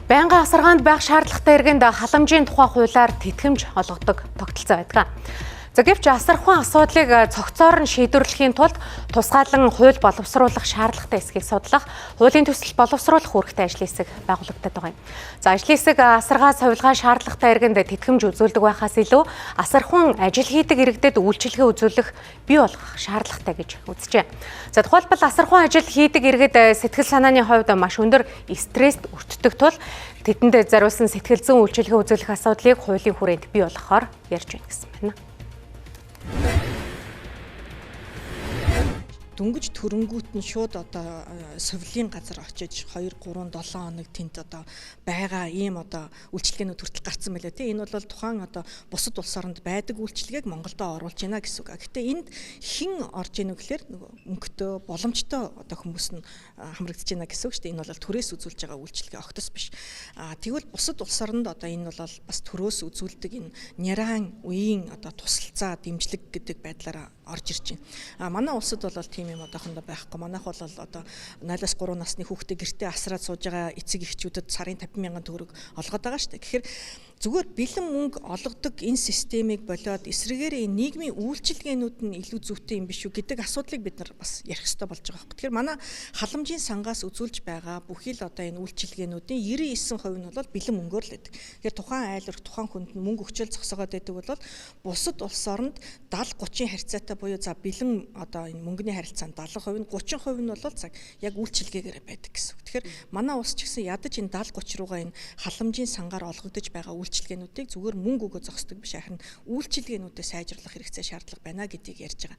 Байнгын асаргаанд байх шаардлагатай иргэнд халамжийн тухай хуулиар тэтгэмж олгодог тогтолцоо байдаг. За гэвч асархуйн асуудлыг цогцоор нь шийдвэрлэхийн тулд тусгаалan хууль боловсруулах шаардлагатай эсхийг судлах, хуулийн төсөл боловсруулах үүрэгтэй ажлын хэсэг байгуулагдаад байгаа юм. За ажлын хэсэг асаргаа сувилгаан шаардлагатай иргэнд тэтгэмж үзүүлдэг байхаас илүү асархуйн ажил хийдэг иргэдэд үйлчилгээ үзүүлэх бий болгох шаардлагатай гэж үзжээ. За тухайлбал асархуйн ажил хийдэг иргэд сэтгэл санааны хувьд маш өндөр стресст өртдөг тул тэдэнд зориулсан сэтгэл зүйн үйлчилгээ үзүүлэх асуудлыг хуулийн хүрээнд бий болгохоор ярьж байна гэсэн байна. Дүнгиж төрөнгүүт нь шууд одоо совлын газар очиж 2, 3, 7 хоног тэнд одоо байгаа ийм одоо үйлчилгээнүүд хүртэл гарцсан байлаа тийм. Энэ бол тухайн одоо бусад улс оронд байдаг үйлчилгээг Монголдо оруулж байна гэсэн үг. Гэхдээ энд хэн орж ийнө гэхээр өнгөтэй боломжтой одоо хүмүүс нь хамрагдаж байна гэсэн үг шүү дээ. Энэ бол төрөөс үзүүлж байгаа үйлчилгээ огтос биш. Тэгвэл бусад улс оронд одоо энэ бол бас төрөөс үзүүлдэг энэ няран үеийн одоо тусалцаа дэмжлэг гэдэг байдлаараа орж ирж байна. Манай улсад бол тийм юм одоохондоо байхгүй. Манайх бол одоо 0-3 насны хүүхдээ гэртээ асраад сууж байгаа эцэг эхчүүдэд сарын 50,000 төгрөг олгоод байгаа шүү дээ. Тэгэхээр зүгээр бэлэн мөнгө олгодог энэ системийг болоод эсрэгээр нийгмийн үйлчилгээнүүд нь илүү зүйтэй юм биш үү гэдэг асуудлыг бид нар бас ярих хэрэгтэй болж байгаа хэрэг. Тэгэхээр манай халамжийн сангаас үзүүлж байгаа бүхий л одоо энэ үйлчилгээнүүдийн 99% нь бол бэлэн мөнгөөр л байдаг. Тэгэхээр тухайн айлрах тухайн хүнд мөнгө өчөөл зогсоогоод байдаг бол бусад улс оронд 70-30 харьцаатай буюу за бэлэн одоо энэ мөнгөний харилцаанд 70% нь 30% нь бол цаг яг үйлчилгээгээр байдаг гэсэн үг. Тэгэхээр манай улс ч гэсэн ядаж энэ 70-30 руугаа энэ халамжийн сангаар олгогдож байгаа үйлчилгээнүүдийг зүгээр мөнгө өгөө зогсдог биш харин үйлчилгээнүүдэд сайжруулах хэрэгцээ шаардлага байна гэдгийг ярьж байгаа.